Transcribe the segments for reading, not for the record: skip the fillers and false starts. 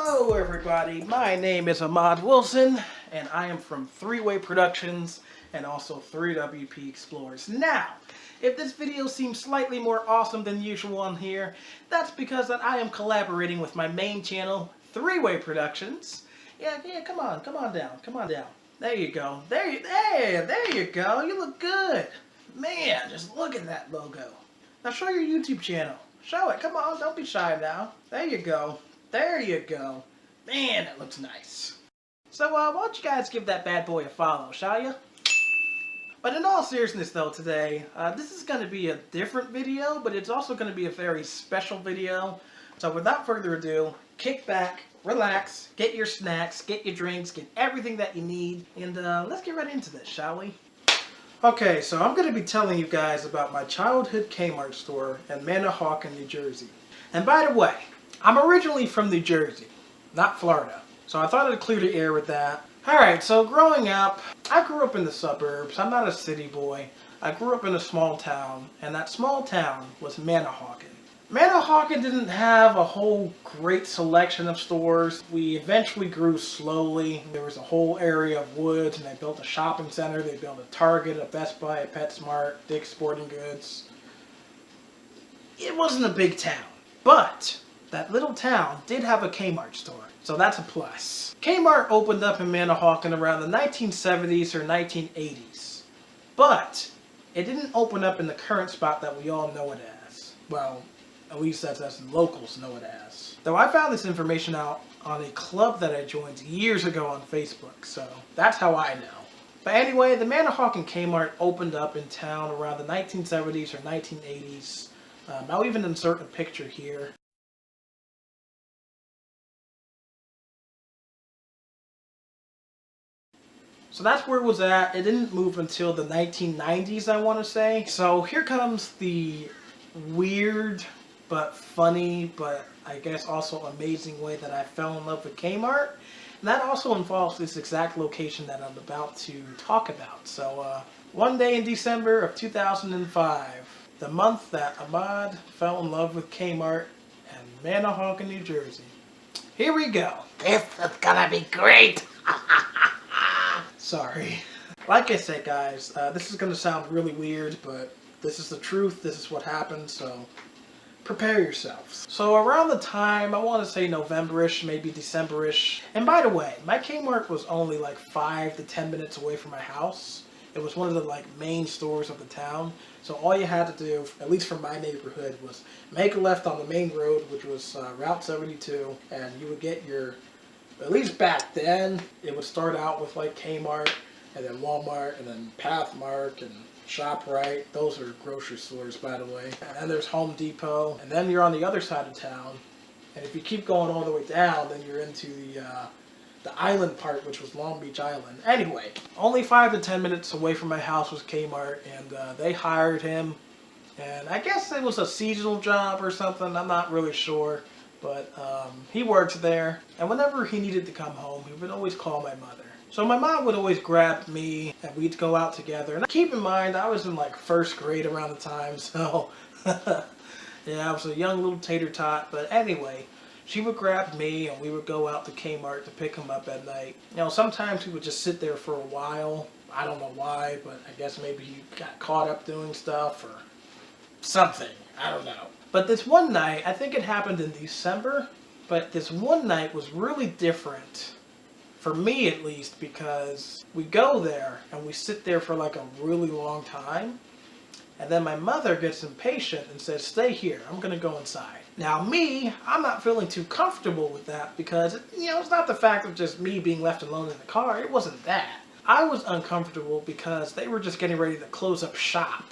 Hello everybody, my name is Ahmad Wilson and I am from 3-Way Productions and also 3WP Explorers. Now, if this video seems slightly more awesome than usual on here, that's because that I am collaborating with my main channel, 3-Way Productions. Yeah, come on down. There you go, there you go, you look good. Man, just look at that logo. Now show your YouTube channel. Show it, come on, don't be shy now. There you go. There you go. Man, that looks nice. So, why don't you guys give that bad boy a follow, shall you? But in all seriousness though today, this is going to be a different video, but it's also going to be a very special video. So without further ado, kick back, relax, get your snacks, get your drinks, get everything that you need, and let's get right into this, shall we? Okay, so I'm going to be telling you guys about my childhood Kmart store in Manahawkin, New Jersey. And by the way, I'm originally from New Jersey, not Florida, so I thought I'd clear the air with that. Alright, so growing up, I grew up in the suburbs. I'm not a city boy. I grew up in a small town, and that small town was Manahawkin. Manahawkin didn't have a whole great selection of stores. We eventually grew slowly. There was a whole area of woods, and they built a shopping center. They built a Target, a Best Buy, a PetSmart, Dick's Sporting Goods. It wasn't a big town, but that little town did have a Kmart store, so that's a plus. Kmart opened up in Manahawkin around the 1970s or 1980s, but it didn't open up in the current spot that we all know it as. Well, at least as the locals know it as. Though I found this information out on a club that I joined years ago on Facebook, so that's how I know. But anyway, the Manahawkin Kmart opened up in town around the 1970s or 1980s. I'll even insert a picture here. So that's where it was at. It didn't move until the 1990s, I want to say. So here comes the weird but funny, but I guess also amazing way that I fell in love with Kmart. And that also involves this exact location that I'm about to talk about. So one day in December of 2005, the month that Ahmad fell in love with Kmart and Manahawkin, New Jersey. Here we go. This is gonna be great. Sorry. Like I said, guys, this is going to sound really weird, but this is the truth. This is what happened, so prepare yourselves. So around the time, I want to say November-ish, maybe December-ish. And by the way, my Kmart was only like 5 to 10 minutes away from my house. It was one of the main stores of the town. So all you had to do, at least from my neighborhood, was make a left on the main road, which was Route 72, and you would get your... At least back then, it would start out with Kmart, and then Walmart, and then Pathmark, and ShopRite. Those are grocery stores, by the way. And then there's Home Depot, and then you're on the other side of town. And if you keep going all the way down, then you're into the island part, which was Long Beach Island. Anyway, only 5 to 10 minutes away from my house was Kmart, and they hired him. And I guess it was a seasonal job or something. I'm not really sure. But he worked there, and whenever he needed to come home, he would always call my mother. So my mom would always grab me, and we'd go out together. And keep in mind, I was in first grade around the time, so yeah, I was a young little tater tot. But anyway, she would grab me, and we would go out to Kmart to pick him up at night. Sometimes we would just sit there for a while. I don't know why, but I guess maybe he got caught up doing stuff or something. I don't know. But this one night, I think it happened in December, but this one night was really different, for me at least, because we go there and we sit there for a really long time, and then my mother gets impatient and says, "Stay here, I'm going to go inside." Now me, I'm not feeling too comfortable with that because, it's not the fact of just me being left alone in the car, it wasn't that. I was uncomfortable because they were just getting ready to close up shop.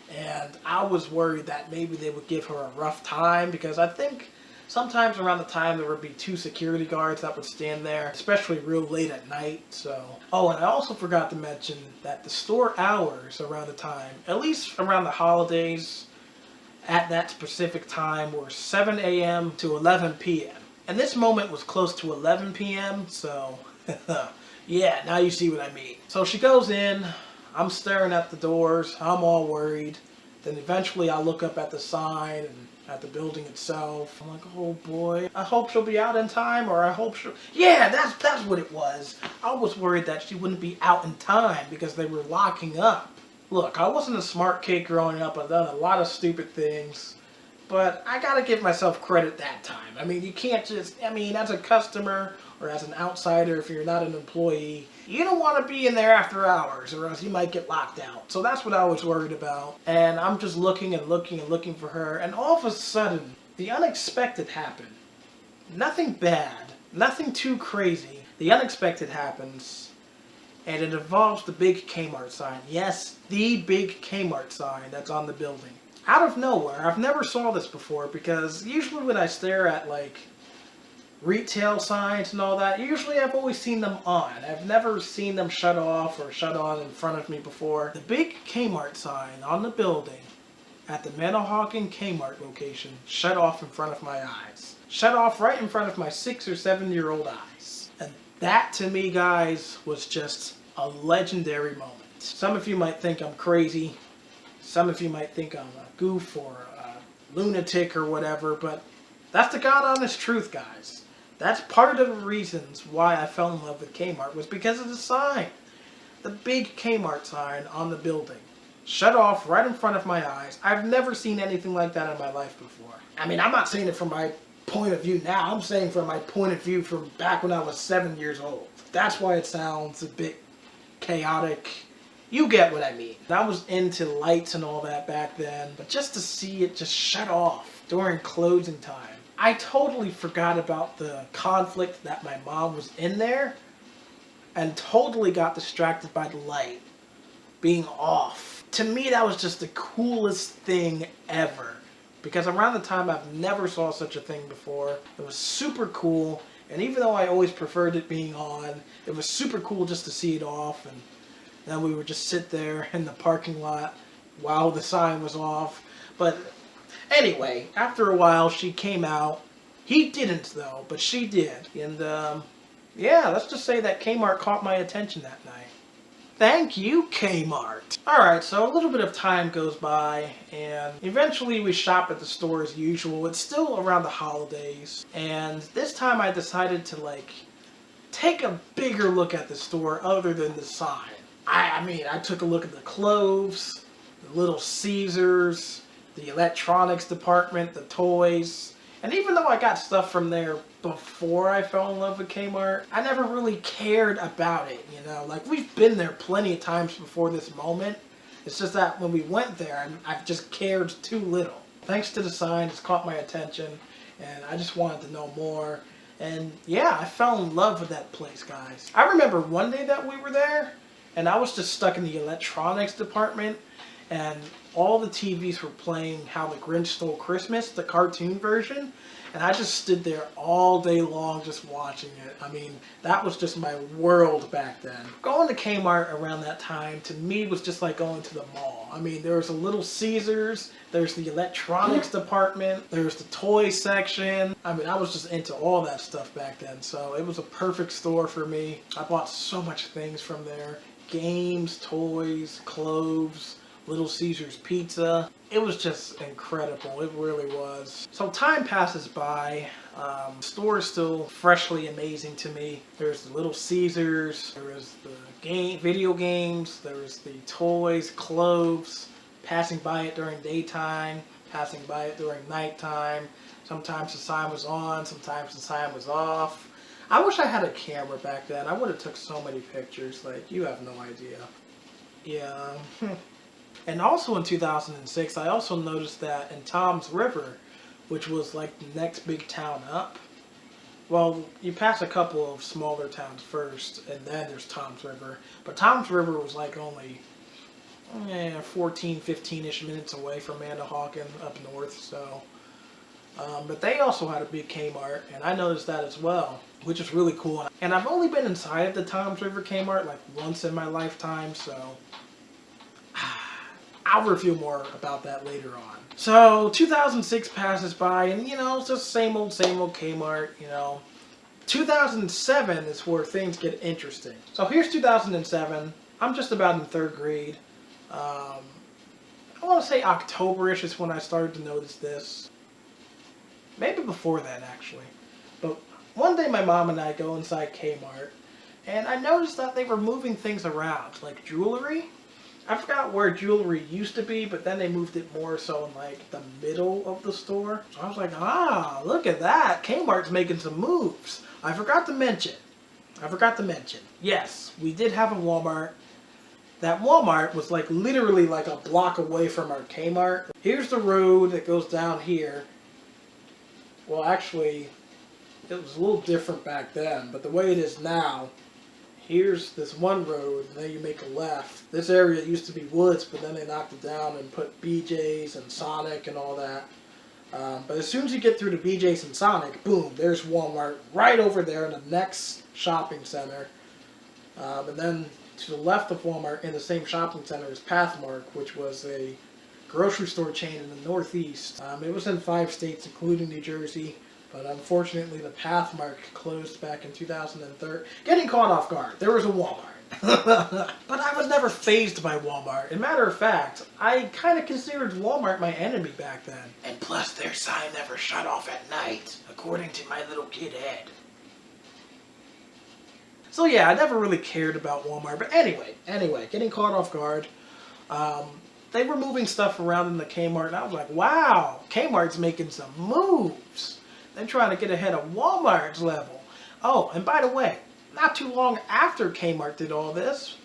And I was worried that maybe they would give her a rough time because I think sometimes around the time there would be 2 security guards that would stand there, especially real late at night. So, oh, and I also forgot to mention that the store hours around the time, at least around the holidays, at that specific time were 7 a.m. to 11 p.m. And this moment was close to 11 p.m. So, yeah, now you see what I mean. So she goes in. I'm staring at the doors, I'm all worried. Then eventually I look up at the sign and at the building itself. I'm like, oh boy, I hope she'll be out in time, or I hope she'll... Yeah, that's what it was. I was worried that she wouldn't be out in time because they were locking up. Look, I wasn't a smart kid growing up. I've done a lot of stupid things. But I gotta give myself credit that time. I mean, you can't just... I mean, as a customer or as an outsider, if you're not an employee, you don't want to be in there after hours or else you might get locked out. So that's what I was worried about. And I'm just looking and looking and looking for her. And all of a sudden, the unexpected happened. Nothing bad. Nothing too crazy. The unexpected happens. And it involves the big Kmart sign. Yes, the big Kmart sign that's on the building. Out of nowhere. I've never saw this before because usually when I stare at like retail signs and all that, usually I've always seen them on. I've never seen them shut off or shut on in front of me before. The big Kmart sign on the building at the Manahawkin Kmart location shut off in front of my eyes. Shut off right in front of my 6 or 7-year-old eyes. And that to me, guys, was just a legendary moment. Some of you might think I'm crazy. Some of you might think I'm a goof or a lunatic or whatever, but that's the God honest truth, guys. That's part of the reasons why I fell in love with Kmart was because of the sign. The big Kmart sign on the building. Shut off right in front of my eyes. I've never seen anything like that in my life before. I mean, I'm not saying it from my point of view now. I'm saying from my point of view from back when I was 7 years old. That's why it sounds a bit chaotic. You get what I mean. I was into lights and all that back then, but just to see it just shut off during closing time, I totally forgot about the conflict that my mom was in there and totally got distracted by the light being off. To me, that was just the coolest thing ever because around the time I've never saw such a thing before. It was super cool, and even though I always preferred it being on, it was super cool just to see it off. And then we would just sit there in the parking lot while the sign was off. But anyway, after a while, she came out. He didn't, though, but she did. And, yeah, let's just say that Kmart caught my attention that night. Thank you, Kmart. Alright, so a little bit of time goes by, and eventually we shop at the store as usual. It's still around the holidays, and this time I decided to, like, take a bigger look at the store other than the sign. I mean, I took a look at the clothes, the Little Caesars, the electronics department, the toys. And even though I got stuff from there before I fell in love with Kmart, I never really cared about it, you know? Like, we've been there plenty of times before this moment. It's just that when we went there, I've just cared too little. Thanks to the sign, it's caught my attention, and I just wanted to know more. And yeah, I fell in love with that place, guys. I remember one day that we were there, and I was just stuck in the electronics department, and all the TVs were playing How the Grinch Stole Christmas, the cartoon version, and I just stood there all day long just watching it. I mean, that was just my world back then. Going to Kmart around that time, to me, was just like going to the mall. I mean, there was a Little Caesars, there's the electronics department, there's the toy section. I mean, I was just into all that stuff back then, so it was a perfect store for me. I bought so much things from there. Games, toys, clothes, Little Caesars pizza. It was just incredible. It really was. So time passes by. The store is still freshly amazing to me. There's the Little Caesars. There is the video games. There is the toys, clothes. Passing by it during daytime. Passing by it during nighttime. Sometimes the sign was on. Sometimes the sign was off. I wish I had a camera back then. I would have took so many pictures. Like, you have no idea. Yeah. And also in 2006, I also noticed that in Toms River, which was like the next big town up, well, you pass a couple of smaller towns first, and then there's Toms River. But Toms River was like only 14, 15-ish minutes away from Manahawkin up north, so... but they also had a big Kmart, and I noticed that as well, which is really cool. And I've only been inside of the Toms River Kmart like once in my lifetime, so I'll review more about that later on. So 2006 passes by, and you know, it's just same old Kmart, you know. 2007 is where things get interesting. So here's 2007. I'm just about in 3rd grade. I want to say October-ish is when I started to notice this. Maybe before then, actually. But one day my mom and I go inside Kmart, and I noticed that they were moving things around, like jewelry. I forgot where jewelry used to be, but then they moved it more so in like the middle of the store. So I was like, ah, look at that. Kmart's making some moves. I forgot to mention. Yes, we did have a Walmart. That Walmart was like literally like a block away from our Kmart. Here's the road that goes down here. Well, actually, it was a little different back then, but the way it is now, here's this one road, and then you make a left. This area used to be woods, but then they knocked it down and put BJ's and Sonic and all that. But as soon as you get through to BJ's and Sonic, boom, there's Walmart right over there in the next shopping center. And then to the left of Walmart in the same shopping center is Pathmark, which was a grocery store chain in the Northeast. It was in 5 states, including New Jersey. But unfortunately, the Pathmark closed back in 2003. Getting caught off guard. There was a Walmart. But I was never fazed by Walmart. As a matter of fact, I kind of considered Walmart my enemy back then. And plus, their sign never shut off at night, according to my little kid head. So yeah, I never really cared about Walmart. But anyway, getting caught off guard. They were moving stuff around in the Kmart, and I was like, wow, Kmart's making some moves. They're trying to get ahead of Walmart's level. Oh, and by the way, not too long after Kmart did all this,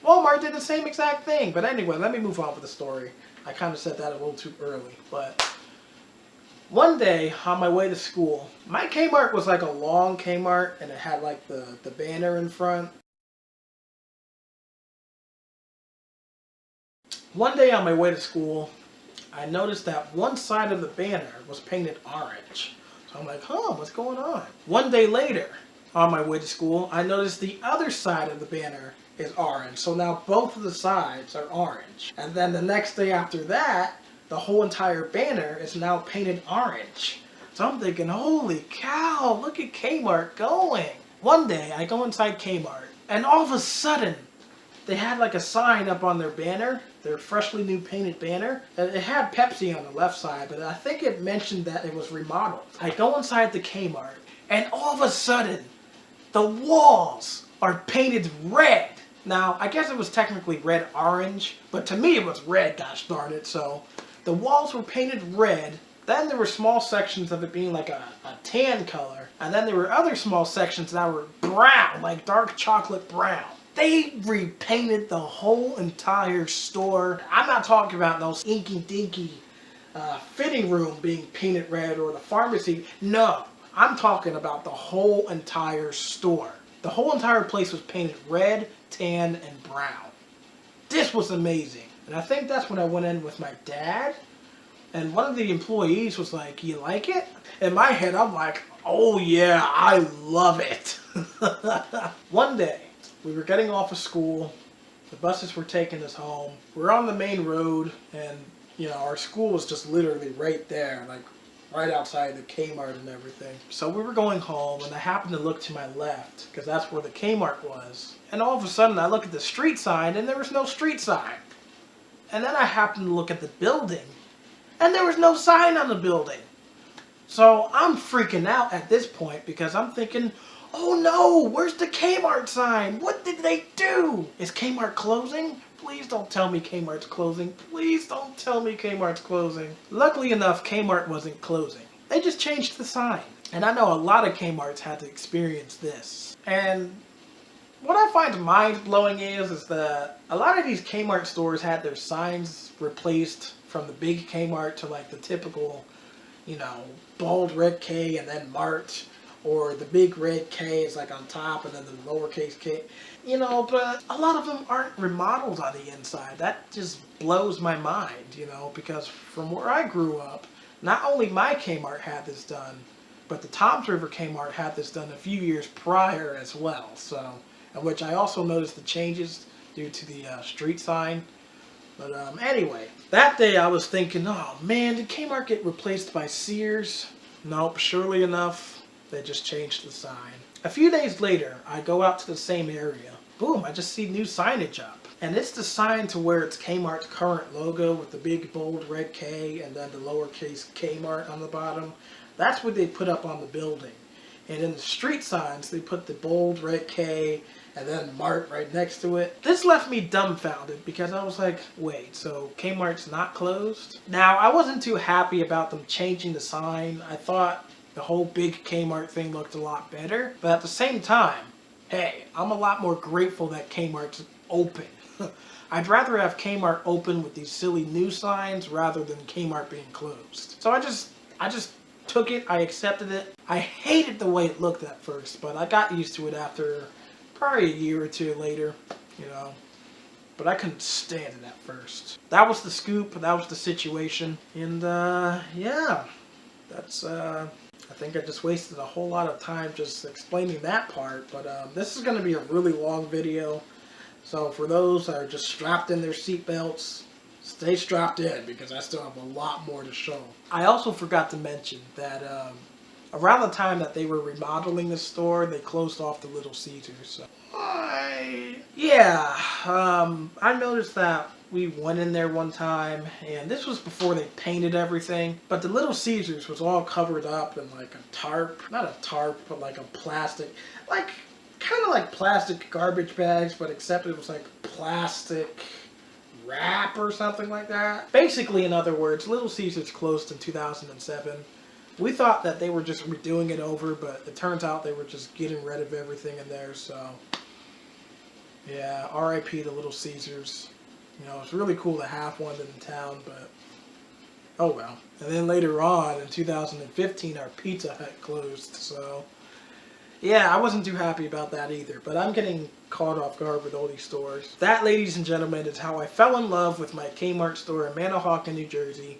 Walmart did the same exact thing. But anyway, let me move on with the story. I kind of said that a little too early. But one day on my way to school, my Kmart was like a long Kmart, and it had like the banner in front. One day on my way to school, I noticed that one side of the banner was painted orange. So I'm like, huh, what's going on? One day later, on my way to school, I noticed the other side of the banner is orange. So now both of the sides are orange. And then the next day after that, the whole entire banner is now painted orange. So I'm thinking, holy cow, look at Kmart going. One day, I go inside Kmart, and all of a sudden, they had like a sign up on their banner, their freshly new painted banner. It had Pepsi on the left side, but I think it mentioned that it was remodeled. I go inside the Kmart, and all of a sudden, the walls are painted red. Now, I guess it was technically red-orange, but to me it was red, gosh darn it. So, the walls were painted red. Then there were small sections of it being like a tan color. And then there were other small sections that were brown, like dark chocolate brown. They repainted the whole entire store. I'm not talking about those inky-dinky fitting room being painted red or the pharmacy. No, I'm talking about the whole entire store. The whole entire place was painted red, tan, and brown. This was amazing. And I think that's when I went in with my dad. And one of the employees was like, you like it? In my head, I'm like, oh yeah, I love it. One day, we were getting off of school. The buses were taking us home. We're on the main road, and you know, our school was just literally right there, like right outside the Kmart and everything. So we were going home, and I happened to look to my left, because that's where the Kmart was. And all of a sudden, I look at the street sign, and there was no street sign. And then I happened to look at the building, and there was no sign on the building. So I'm freaking out at this point, because I'm thinking, oh no, where's the Kmart sign? What did they do? Is Kmart closing? Please don't tell me Kmart's closing. Please don't tell me Kmart's closing. Luckily enough, Kmart wasn't closing. They just changed the sign. And I know a lot of Kmarts had to experience this. And what I find mind-blowing is that a lot of these Kmart stores had their signs replaced from the big Kmart to like the typical, you know, bold red K and then Mart. Or the big red K is like on top and then the lowercase k. You know, but a lot of them aren't remodeled on the inside. That just blows my mind, you know, because from where I grew up, not only my Kmart had this done, but the Toms River Kmart had this done a few years prior as well. So, in which I also noticed the changes due to the street sign. But anyway, that day I was thinking, oh man, did Kmart get replaced by Sears? Nope, surely enough. They just changed the sign. A few days later, I go out to the same area. Boom, I just see new signage up. And it's the sign to where it's Kmart's current logo with the big bold red K and then the lowercase Kmart on the bottom. That's what they put up on the building. And in the street signs, they put the bold red K and then Mart right next to it. This left me dumbfounded because I was like, wait, so Kmart's not closed? Now, I wasn't too happy about them changing the sign. I thought the whole big Kmart thing looked a lot better. But at the same time, hey, I'm a lot more grateful that Kmart's open. I'd rather have Kmart open with these silly new signs rather than Kmart being closed. So I just took it, I accepted it. I hated the way it looked at first, but I got used to it after probably a year or two later, you know. But I couldn't stand it at first. That was the scoop, that was the situation. And yeah, that's I think I just wasted a whole lot of time just explaining that part. But this is going to be a really long video. So for those that are just strapped in their seatbelts, stay strapped in because I still have a lot more to show. I also forgot to mention that around the time that they were remodeling the store, they closed off the Little Caesars. So I noticed that we went in there one time, and this was before they painted everything, but the Little Caesars was all covered up in like a tarp, not a tarp, but like a plastic, like kind of like plastic garbage bags, but except it was like plastic wrap or something like that. Basically, in other words, Little Caesars closed in 2007. We thought that they were just redoing it over, but it turns out they were just getting rid of everything in there. So yeah, RIP to Little Caesars. You know, it's really cool to have one in town, but oh well. And then later on in 2015, our Pizza Hut closed. So yeah, I wasn't too happy about that either, but I'm getting caught off guard with all these stores. That, ladies and gentlemen, is how I fell in love with my Kmart store in Manahawkin, New Jersey,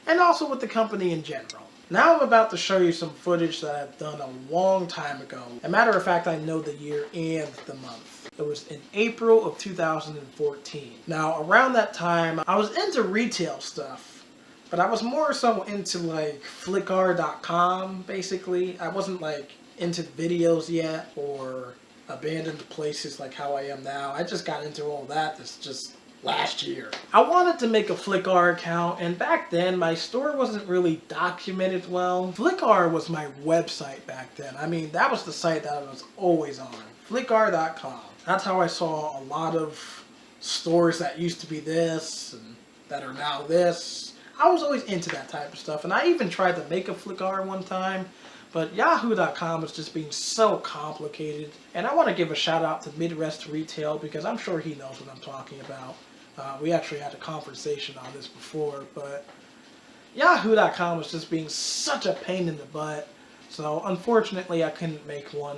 and also with the company in general. Now I'm about to show you some footage that I've done a long time ago. As a matter of fact, I know the year and the month. It was in April of 2014. Now, around that time, I was into retail stuff, but I was more so into like Flickr.com, basically. I wasn't like into videos yet or abandoned places like how I am now. I just got into all that this just last year. I wanted to make a Flickr account, and back then my store wasn't really documented well. Flickr was my website back then. I mean, that was the site that I was always on. Flickr.com. That's how I saw a lot of stores that used to be this and that are now this. I was always into that type of stuff, and I even tried to make a Flickr one time, but Yahoo.com was just being so complicated. And I want to give a shout out to Midwest Retail because I'm sure he knows what I'm talking about. We actually had a conversation on this before, but Yahoo.com was just being such a pain in the butt. So unfortunately I couldn't make one.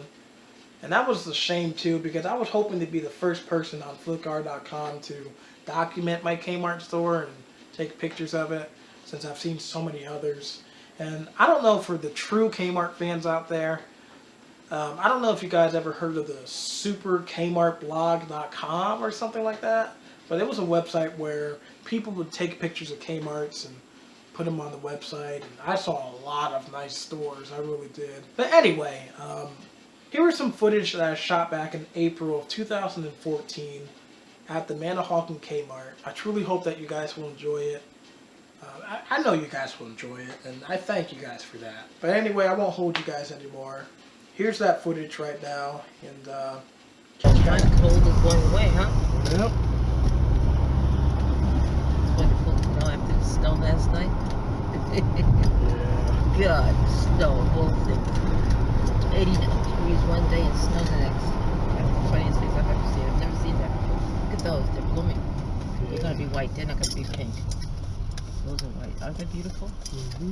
And that was a shame too, because I was hoping to be the first person on Flickr.com to document my Kmart store and take pictures of it, since I've seen so many others. And I don't know, for the true Kmart fans out there, I don't know if you guys ever heard of the superkmartblog.com or something like that, but it was a website where people would take pictures of Kmarts and put them on the website, and I saw a lot of nice stores, I really did. But anyway, here was some footage that I shot back in April of 2014 at the Manahawkin Kmart. I truly hope that you guys will enjoy it. I know you guys will enjoy it, and I thank you guys for that. But anyway, I won't hold you guys anymore. Here's that footage right now, and just kind of cold and going away, huh? Yep. It's wonderful to know after the snow last night. Yeah. God, snow, whole thing. 80 degrees one day and snow the next. That's the funniest things I've ever seen. I've never seen that before. Look at those, they're blooming. They're gonna be white, they're not gonna be pink. Those are white. Aren't they beautiful? Mm-hmm.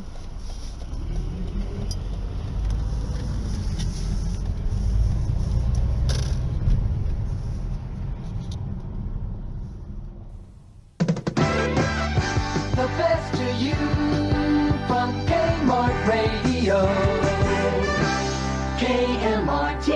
The best to you from Kmart Radio. KMRT.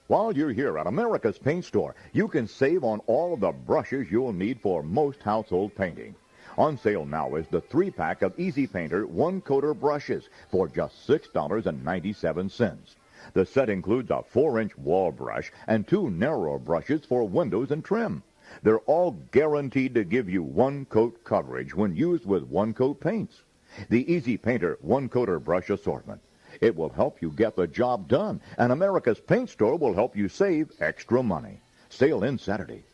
While you're here at America's Paint Store, you can save on all the brushes you'll need for most household painting. On sale now is the 3-pack of Easy Painter one-coater brushes for just $6.97. The set includes a 4-inch wall brush and 2 narrow brushes for windows and trim. They're all guaranteed to give you one-coat coverage when used with one-coat paints. The Easy Painter one-coater brush assortment. It will help you get the job done, and America's Paint Store will help you save extra money. Sale ends Saturday.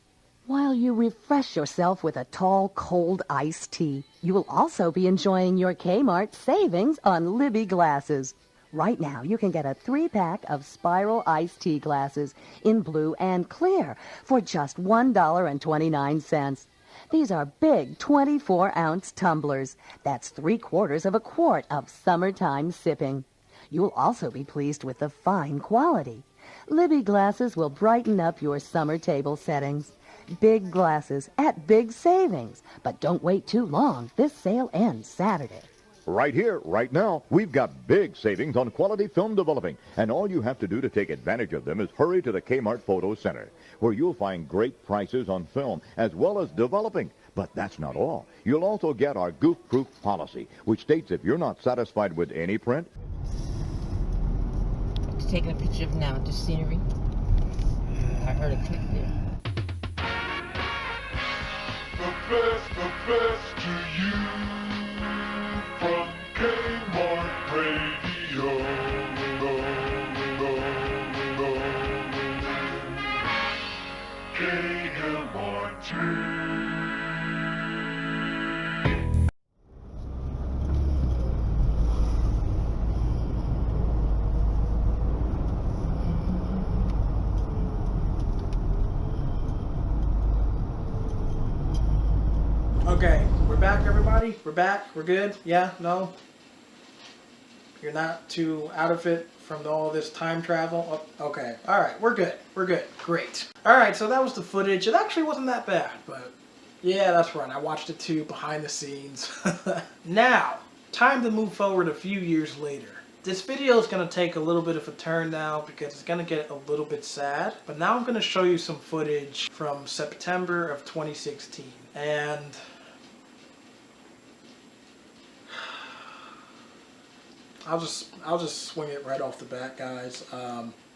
While you refresh yourself with a tall, cold iced tea, you will also be enjoying your Kmart savings on Libby glasses. Right now, you can get a 3-pack of spiral iced tea glasses in blue and clear for just $1.29. These are big 24-ounce tumblers. That's 3/4 of a quart of summertime sipping. You'll also be pleased with the fine quality. Libby glasses will brighten up your summer table settings. Big glasses at big savings. But don't wait too long. This sale ends Saturday. Right here, right now, we've got big savings on quality film developing, and all you have to do to take advantage of them is hurry to the Kmart Photo Center, where you'll find great prices on film as well as developing. But that's not all. You'll also get our goof-proof policy, which states if you're not satisfied with any print... I'm just taking a picture of now, just scenery. I heard a click there. The best to you from Kmart Radio. KMRT. Okay, we're back, everybody. We're back. We're good. Yeah? No? You're not too out of it from all this time travel? Oh, okay. All right. We're good. We're good. Great. All right. So that was the footage. It actually wasn't that bad, but yeah, that's right. I watched it too behind the scenes. Now, time to move forward a few years later. This video is going to take a little bit of a turn now because it's going to get a little bit sad. But now I'm going to show you some footage from September of 2016. And I'll just swing it right off the bat, guys.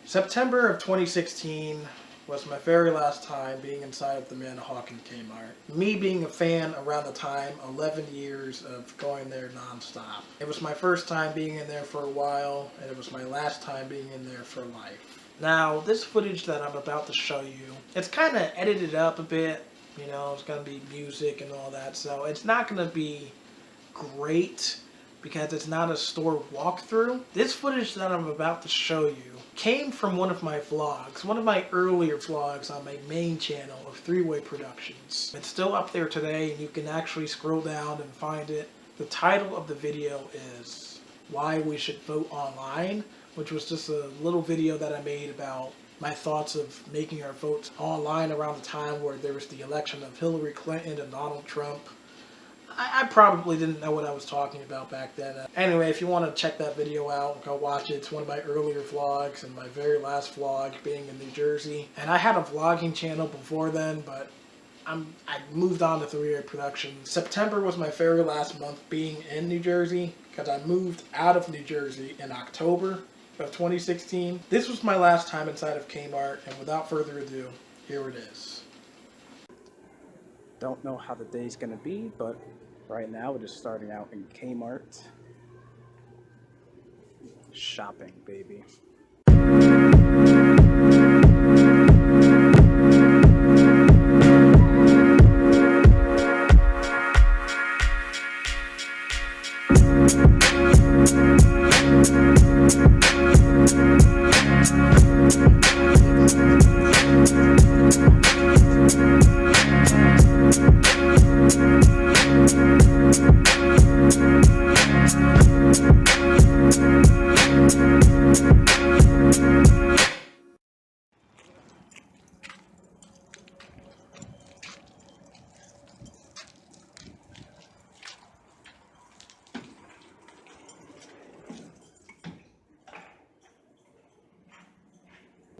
September of 2016 was my very last time being inside of the Manahawkin Kmart. Me being a fan around the time, 11 years of going there nonstop. It was my first time being in there for a while, and it was my last time being in there for life. Now, this footage that I'm about to show you, it's kind of edited up a bit. You know, it's going to be music and all that, so it's not going to be great because it's not a store walkthrough. This footage that I'm about to show you came from one of my vlogs, one of my earlier vlogs on my main channel of Three-Way Productions. It's still up there today, and you can actually scroll down and find it. The title of the video is Why We Should Vote Online, which was just a little video that I made about my thoughts of making our votes online around the time where there was the election of Hillary Clinton and Donald Trump. I probably didn't know what I was talking about back then. Anyway, if you want to check that video out, go watch it. It's one of my earlier vlogs and my very last vlog being in New Jersey. And I had a vlogging channel before then, but I moved on to Three-Way Productions. September was my very last month being in New Jersey because I moved out of New Jersey in October of 2016. This was my last time inside of Kmart, and without further ado, here it is. Don't know how the day's gonna be, but right now we're just starting out in Kmart. Shopping, baby.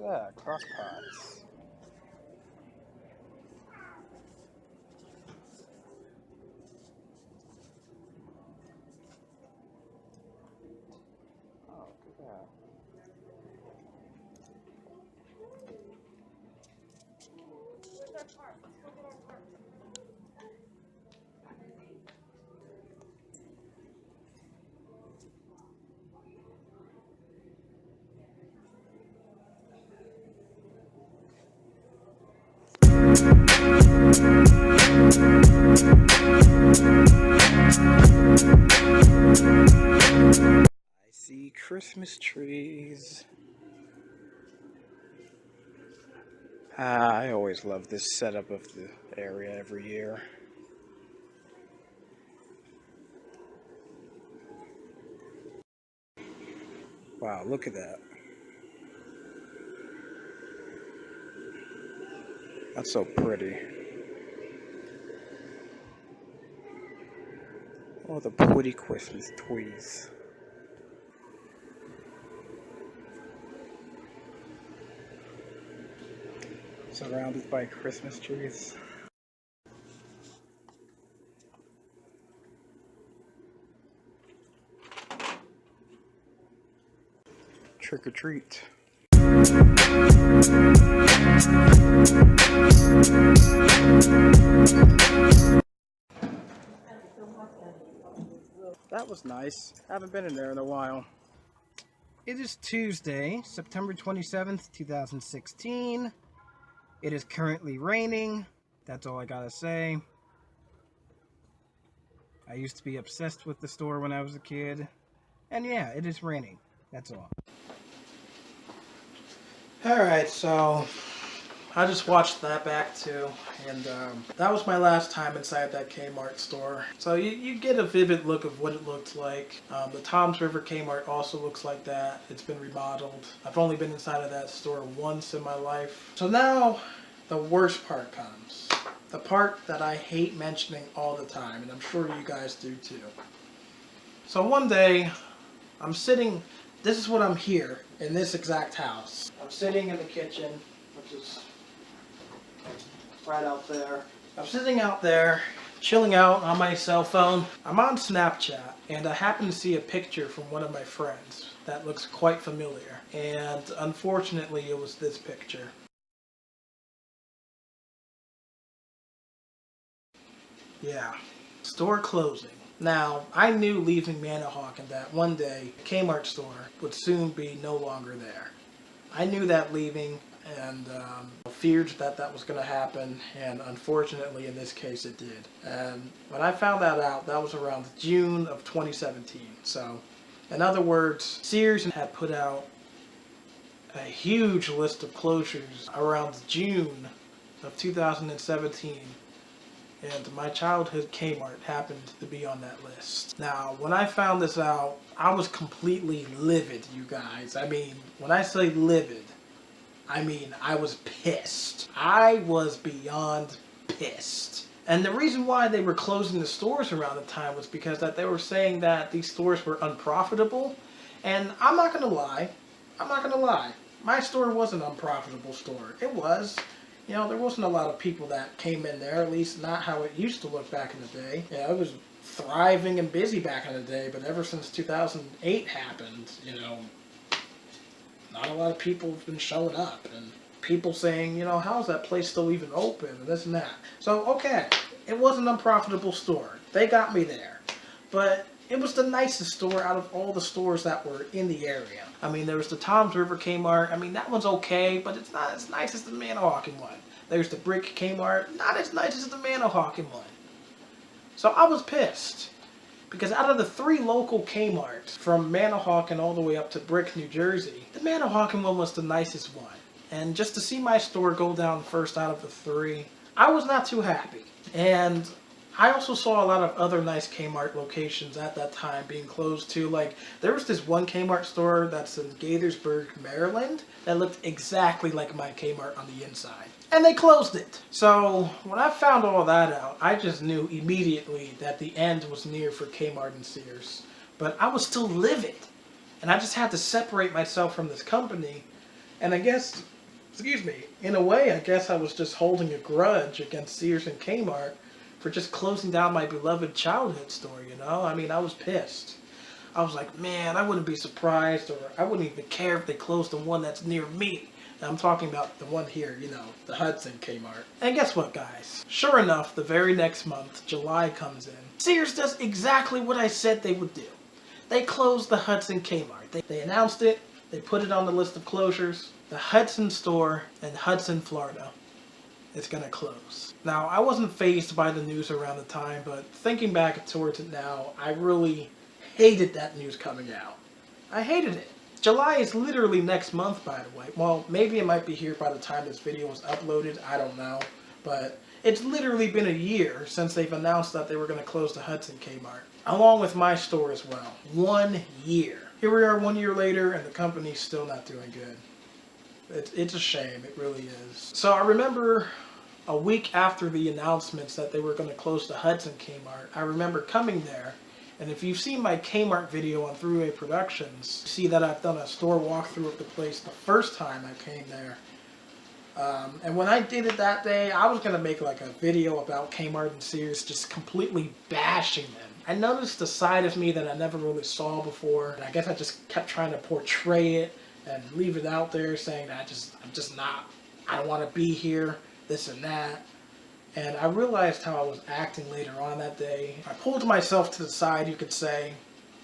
that, crock pots. Oh, look at that. I see Christmas trees. I always love this setup of the area every year. Wow, look at that. That's so pretty. Oh, the pretty Christmas trees. Surrounded by Christmas trees. Trick or treat. That was nice. Haven't been in there in a while. It is Tuesday, September 27th, 2016. It is currently raining. That's all I gotta say. I used to be obsessed with the store when I was a kid. And yeah, it is raining. That's all. Alright, so I just watched that back too, and that was my last time inside that Kmart store. So you get a vivid look of what it looked like. The Toms River Kmart also looks like that. It's been remodeled. I've only been inside of that store once in my life. So now the worst part comes. The part that I hate mentioning all the time, and I'm sure you guys do too. So one day, I'm sitting, this is what I'm here in this exact house. I'm sitting in the kitchen, which is right out there. I'm sitting out there, chilling out on my cell phone. I'm on Snapchat, and I happen to see a picture from one of my friends that looks quite familiar. And unfortunately, it was this picture. Yeah, store closing. Now, I knew leaving Manahawkin that one day, the Kmart store would soon be no longer there. I knew that leaving, and feared that that was going to happen, and unfortunately in this case it did. And when I found that out, that was around June of 2017. So, in other words, Sears had put out a huge list of closures around June of 2017. And my childhood Kmart happened to be on that list. Now, when I found this out, I was completely livid, you guys. I mean, when I say livid, I mean I was pissed. I was beyond pissed. And the reason why they were closing the stores around the time was because that they were saying that these stores were unprofitable. And I'm not gonna lie. My store was an unprofitable store. It was. You know, there wasn't a lot of people that came in there, at least not how it used to look back in the day. Yeah, it was thriving and busy back in the day, but ever since 2008 happened, you know, not a lot of people have been showing up, and people saying, you know, how's that place still even open, and this and that. So, okay, it was an unprofitable store. They got me there. But it was the nicest store out of all the stores that were in the area. I mean, there was the Toms River Kmart. I mean, that one's okay, but it's not as nice as the Manahawkin one. There's the Brick Kmart, not as nice as the Manahawkin one. So I was pissed. Because out of the 3 local Kmarts, from Manahawkin all the way up to Brick, New Jersey, the Manahawkin one was the nicest one. And just to see my store go down first out of the 3, I was not too happy. And I also saw a lot of other nice Kmart locations at that time being closed too. Like, there was this one Kmart store that's in Gaithersburg, Maryland, that looked exactly like my Kmart on the inside. And they closed it. So, when I found all that out, I just knew immediately that the end was near for Kmart and Sears. But I was still livid. And I just had to separate myself from this company. And I guess excuse me, in a way, I guess I was just holding a grudge against Sears and Kmart for just closing down my beloved childhood store, you know? I mean, I was pissed. I was like, man, I wouldn't be surprised, or I wouldn't even care if they closed the one that's near me. And I'm talking about the one here, you know, the Hudson Kmart. And guess what, guys? Sure enough, the very next month, July comes in. Sears does exactly what I said they would do. They closed the Hudson Kmart. They announced it. They put it on the list of closures. The Hudson store in Hudson, Florida is going to close. Now, I wasn't fazed by the news around the time, but thinking back towards it now, I really hated that news coming out. I hated it. July is literally next month, by the way. Well, maybe it might be here by the time this video was uploaded. I don't know. But it's literally been a year since they've announced that they were going to close the Hudson Kmart, along with my store as well. 1 year. Here we are 1 year later, and the company's still not doing good. It's a shame. It really is. So I remember a week after the announcements that they were going to close the Hudson Kmart, I remember coming there. And if you've seen my Kmart video on Throughway Productions, you see that I've done a store walkthrough of the place the first time I came there. And when I did it that day, I was going to make like a video about Kmart and Sears, just completely bashing them. I noticed a side of me that I never really saw before. And I guess I just kept trying to portray it and leave it out there, saying that I'm just not, I don't want to be here, this and that. And I realized how I was acting later on that day. I pulled myself to the side, you could say,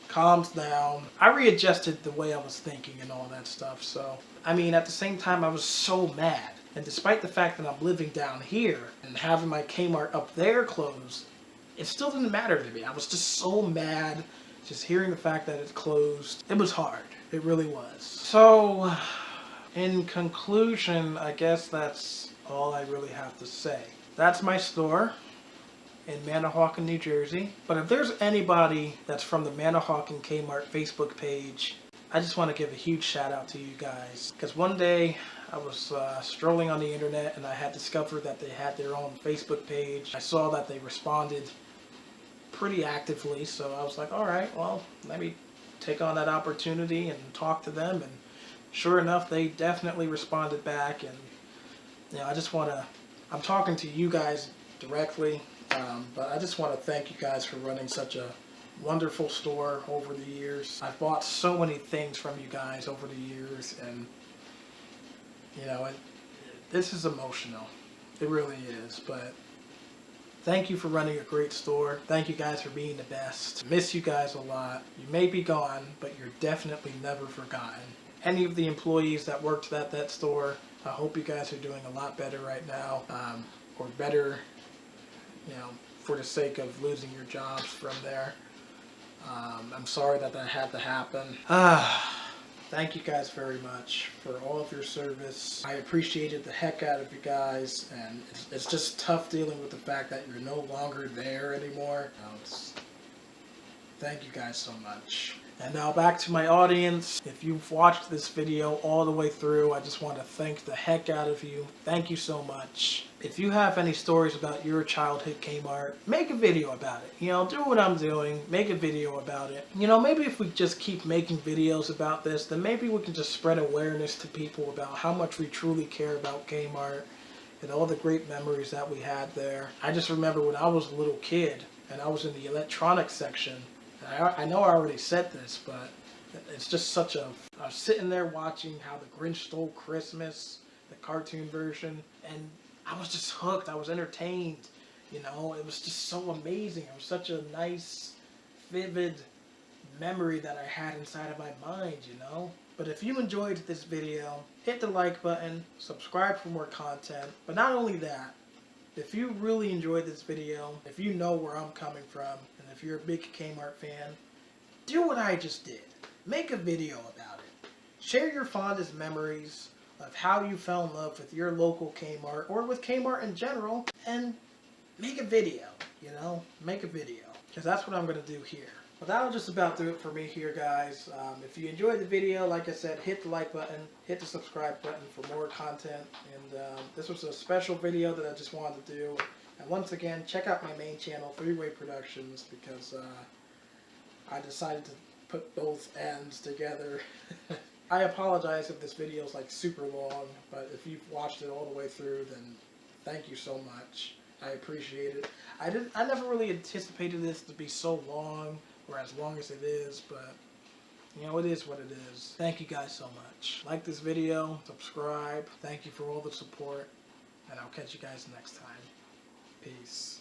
calmed down. I readjusted the way I was thinking and all that stuff. So, I mean, at the same time, I was so mad. And despite the fact that I'm living down here and having my Kmart up there closed, it still didn't matter to me. I was just so mad just hearing the fact that it closed. It was hard. It really was. So, in conclusion, I guess that's all I really have to say. That's my store in Manahawkin, New Jersey. But if there's anybody that's from the Manahawkin Kmart Facebook page, I just want to give a huge shout out to you guys. Because one day I was strolling on the internet and I had discovered that they had their own Facebook page. I saw that they responded pretty actively, so I was like, all right, well, let me take on that opportunity and talk to them. And sure enough, they definitely responded back. And you know, I just want to, I'm talking to you guys directly, but I just want to thank you guys for running such a wonderful store over the years. I've bought so many things from you guys over the years, and you know, this is emotional. It really is, but thank you for running a great store. Thank you guys for being the best. Miss you guys a lot. You may be gone, but you're definitely never forgotten. Any of the employees that worked at that store, I hope you guys are doing a lot better right now, or better, you know, for the sake of losing your jobs from there. I'm sorry that had to happen. Thank you guys very much for all of your service. I appreciated the heck out of you guys, and it's just tough dealing with the fact that you're no longer there anymore. Thank you guys so much. And now back to my audience. If you've watched this video all the way through, I just want to thank the heck out of you. Thank you so much. If you have any stories about your childhood Kmart, make a video about it. You know, do what I'm doing. Make a video about it. You know, maybe if we just keep making videos about this, then maybe we can just spread awareness to people about how much we truly care about Kmart and all the great memories that we had there. I just remember when I was a little kid and I was in the electronics section. I know I already said this, but it's just such a... I was sitting there watching How the Grinch Stole Christmas, the cartoon version, and I was just hooked. I was entertained. You know, it was just so amazing. It was such a nice, vivid memory that I had inside of my mind, you know? But if you enjoyed this video, hit the like button, subscribe for more content. But not only that, if you really enjoyed this video, if you know where I'm coming from, and if you're a big Kmart fan, do what I just did. Make a video about it. Share your fondest memories of how you fell in love with your local Kmart, or with Kmart in general, and make a video, you know? Make a video, because that's what I'm going to do here. But that'll just about do it for me here, guys. If you enjoyed the video, like I said, hit the like button, hit the subscribe button for more content. And this was a special video that I just wanted to do. And once again, check out my main channel, Throughway Productions, because I decided to put both ends together. I apologize if this video is like super long, but if you've watched it all the way through, then thank you so much. I appreciate it. I never really anticipated this to be so long, or as long as it is, but you know, it is what it is. Thank you guys so much. Like this video, subscribe. Thank you for all the support, and I'll catch you guys next time. Peace.